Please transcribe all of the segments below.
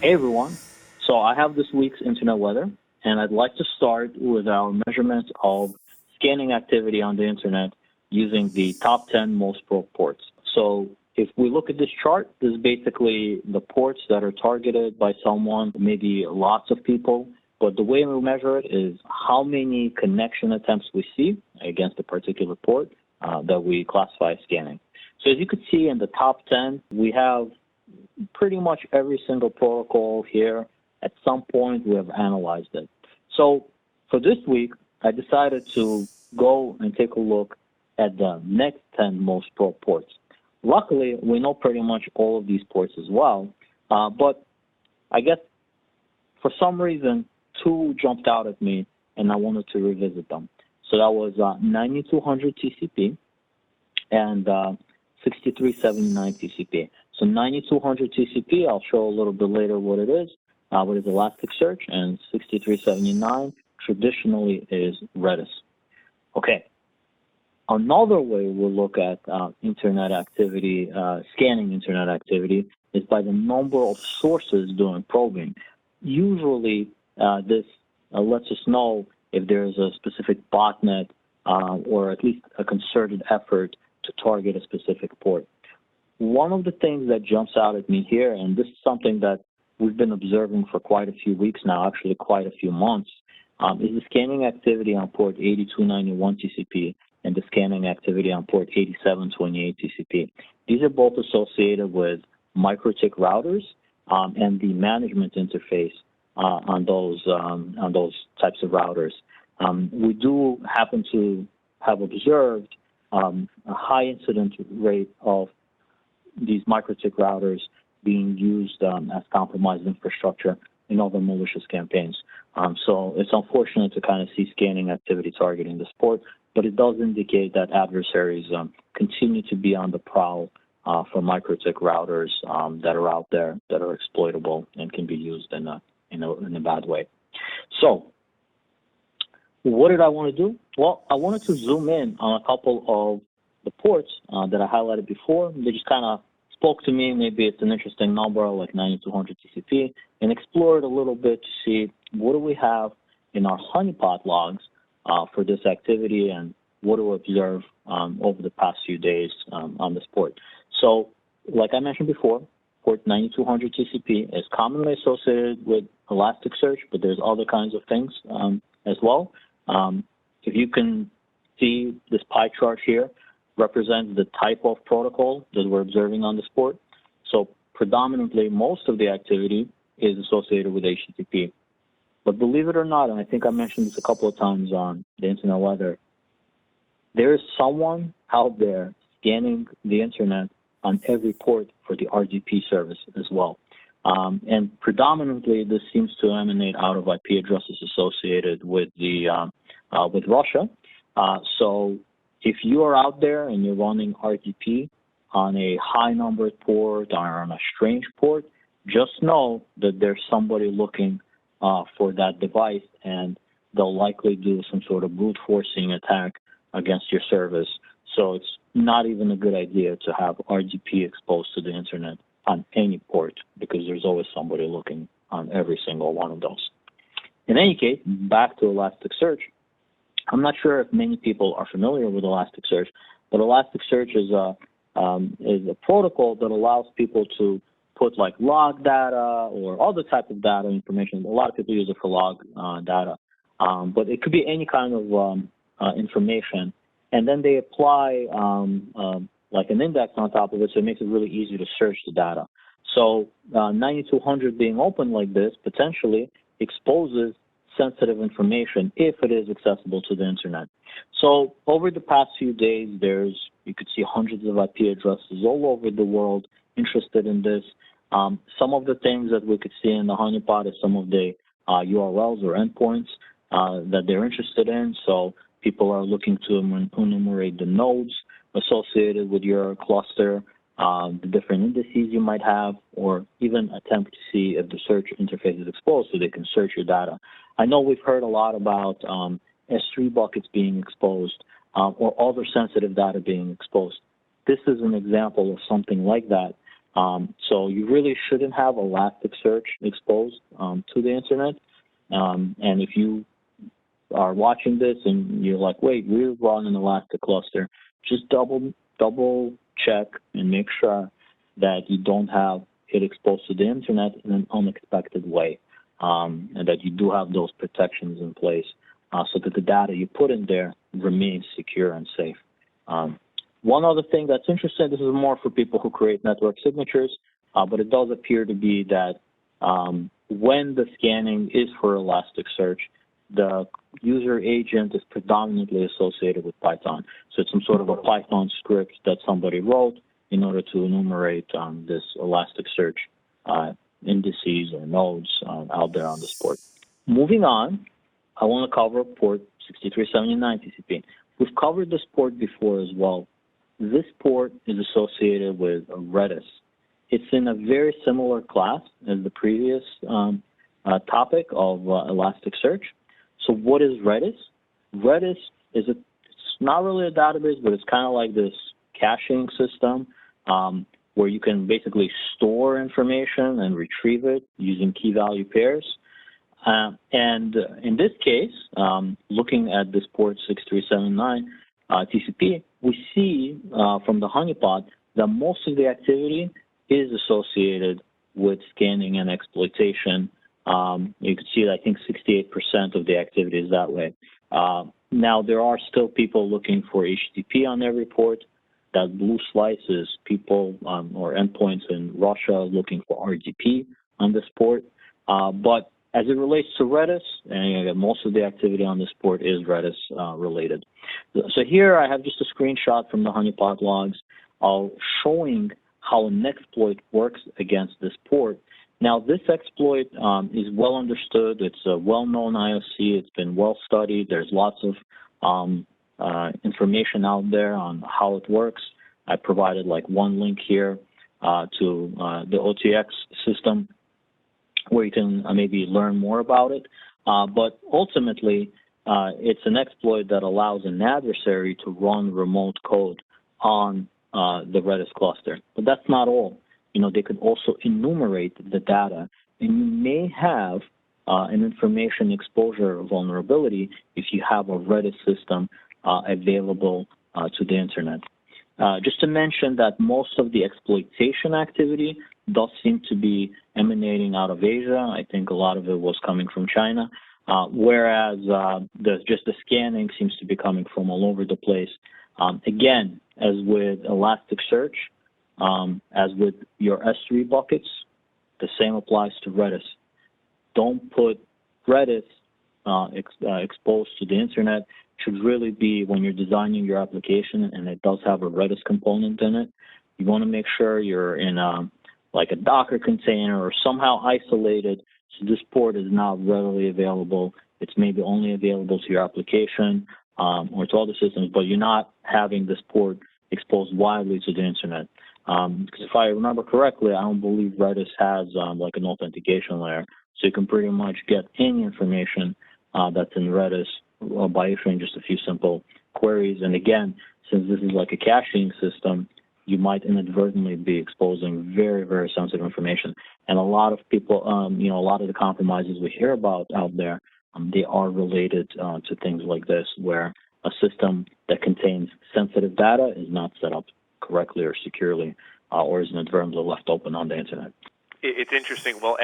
Hey everyone, so I have this week's internet weather, and I'd like to start with our measurement of scanning activity on the internet using the top 10 most probe ports. So if we look at this chart, this is basically the ports that are targeted by someone, maybe lots of people, but the way we measure it is how many connection attempts we see against a particular port that we classify as scanning. So as you can see in the top 10, we have pretty much every single protocol here. At some point, we have analyzed it. So for this week, I decided to go and take a look at the next 10 most probe ports. Luckily, we know pretty much all of these ports as well, but I guess for some reason, two jumped out at me, and I wanted to revisit them. So that was 9200 TCP and 6379 TCP. So 9200 TCP, I'll show a little bit later what it is Elasticsearch, and 6379 traditionally is Redis. Okay. Another way we'll look at internet activity, scanning internet activity, is by the number of sources doing probing. Usually, this lets us know if there's a specific botnet or at least a concerted effort to target a specific port. One of the things that jumps out at me here, and this is something that we've been observing for quite a few weeks now, actually quite a few months, is the scanning activity on port 8291 TCP and the scanning activity on port 8728 TCP. These are both associated with MikroTik routers and the management interface on those types of routers. We do happen to have observed a high incident rate of these MikroTik routers being used as compromised infrastructure in other malicious campaigns. So it's unfortunate to kind of see scanning activity targeting this port, but it does indicate that adversaries continue to be on the prowl for MikroTik routers that are out there that are exploitable and can be used in a bad way. So what did I want to do? Well, I wanted to zoom in on a couple of the ports that I highlighted before. They just kind of spoke to me. Maybe it's an interesting number like 9200 TCP, and explored a little bit to see what do we have in our honeypot logs for this activity and what do we observe over the past few days on this port. So like I mentioned before, port 9200 TCP is commonly associated with Elasticsearch, but there's other kinds of things as well. If you can see this pie chart here, represents the type of protocol that we're observing on this port. So predominantly, most of the activity is associated with HTTP. But believe it or not, and I think I mentioned this a couple of times on the internet weather, there is someone out there scanning the internet on every port for the RDP service as well. And predominantly, this seems to emanate out of IP addresses associated with with Russia. So if you are out there and you're running RDP on a high numbered port or on a strange port, just know that there's somebody looking for that device, and they'll likely do some sort of brute forcing attack against your service. So it's not even a good idea to have RDP exposed to the internet on any port, because there's always somebody looking on every single one of those. In any case, back to Elasticsearch. I'm not sure if many people are familiar with Elasticsearch, but Elasticsearch is a protocol that allows people to put like log data or other type of data information. A lot of people use it for log data, but it could be any kind of information, and then they apply like an index on top of it, so it makes it really easy to search the data. So 9200 being open like this potentially exposes sensitive information if it is accessible to the internet. So over the past few days, you could see hundreds of IP addresses all over the world interested in this. Some of the things that we could see in the honeypot is some of the URLs or endpoints that they're interested in. So people are looking to enumerate the nodes associated with your cluster, the different indices you might have, or even attempt to see if the search interface is exposed so they can search your data. I know we've heard a lot about S3 buckets being exposed or other sensitive data being exposed. This is an example of something like that. So you really shouldn't have Elasticsearch exposed to the internet. And if you are watching this and you're like, wait, we run an Elastic cluster, just double check and make sure that you don't have it exposed to the internet in an unexpected way, and that you do have those protections in place so that the data you put in there remains secure and safe. One other thing that's interesting, this is more for people who create network signatures, but it does appear to be that when the scanning is for Elasticsearch, the user agent is predominantly associated with Python. So it's some sort of a Python script that somebody wrote in order to enumerate this Elasticsearch indices or nodes out there on this port. Moving on, I want to cover port 6379 TCP. We've covered this port before as well. This port is associated with Redis. It's in a very similar class as the previous topic of Elasticsearch. So what is Redis? Redis is it's not really a database, but it's kind of like this caching system where you can basically store information and retrieve it using key-value pairs. And in this case, looking at this port 6379 TCP, we see from the honeypot that most of the activity is associated with scanning and exploitation. You can see that I think 68% of the activity is that way. Now, there are still people looking for HTTP on every port. That blue slice is people or endpoints in Russia looking for RDP on this port. But as it relates to Redis, and again, most of the activity on this port is Redis related. So here I have just a screenshot from the honeypot logs showing how an exploit works against this port. Now, this exploit is well understood. It's a well-known IOC. It's been well studied. There's lots of information out there on how it works. I provided like one link here to the OTX system where you can maybe learn more about it. But ultimately, it's an exploit that allows an adversary to run remote code on the Redis cluster. But that's not all. You know, they could also enumerate the data, and you may have an information exposure vulnerability if you have a Redis system available to the internet. Just to mention that most of the exploitation activity does seem to be emanating out of Asia. I think a lot of it was coming from China, whereas just the scanning seems to be coming from all over the place. Again, as with Elasticsearch, as with your S3 buckets, the same applies to Redis. Don't put Redis exposed to the internet. Should really be when you're designing your application and it does have a Redis component in it, you want to make sure you're in like a Docker container or somehow isolated so this port is not readily available. It's maybe only available to your application or to other systems, but you're not having this port exposed widely to the internet. Because if I remember correctly, I don't believe Redis has like an authentication layer, so you can pretty much get any information that's in Redis by issuing just a few simple queries. And again, since this is like a caching system, you might inadvertently be exposing very, very sensitive information. And a lot of people, you know, a lot of the compromises we hear about out there, they are related to things like this, where a system that contains sensitive data is not set up correctly or securely, or is inadvertently left open on the internet. It's interesting. Well,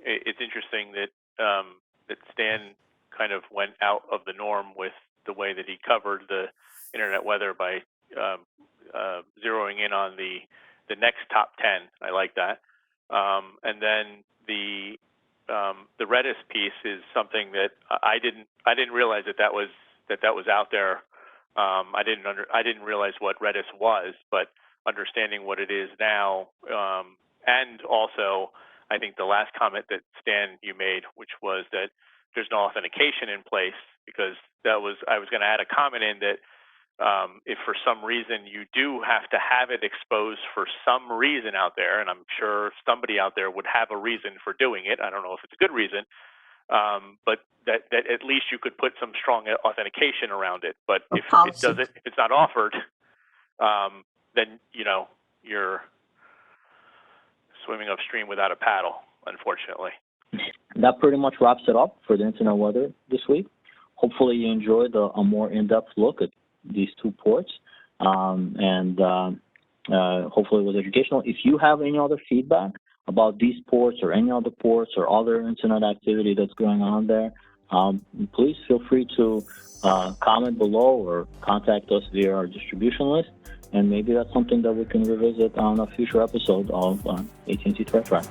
it's interesting that that Stan kind of went out of the norm with the way that he covered the internet weather by zeroing in on the next top 10. I like that. And then the Redis piece is something that I didn't realize that was out there. I didn't realize what Redis was, but understanding what it is now, and also I think the last comment that Stan you made, which was that there's no authentication in place, because I was going to add a comment in that if for some reason you do have to have it exposed for some reason out there, and I'm sure somebody out there would have a reason for doing it. I don't know if it's a good reason, but that at least you could put some strong authentication around it. But if it's not offered, then you know you're swimming upstream without a paddle, unfortunately. That pretty much wraps it up for the internet weather this week. Hopefully you enjoyed a more in-depth look at these two ports, and hopefully it was educational. If you have any other feedback about these ports or any other ports or other internet activity that's going on there, please feel free to comment below or contact us via our distribution list, and maybe that's something that we can revisit on a future episode of AT&T ThreatTraq.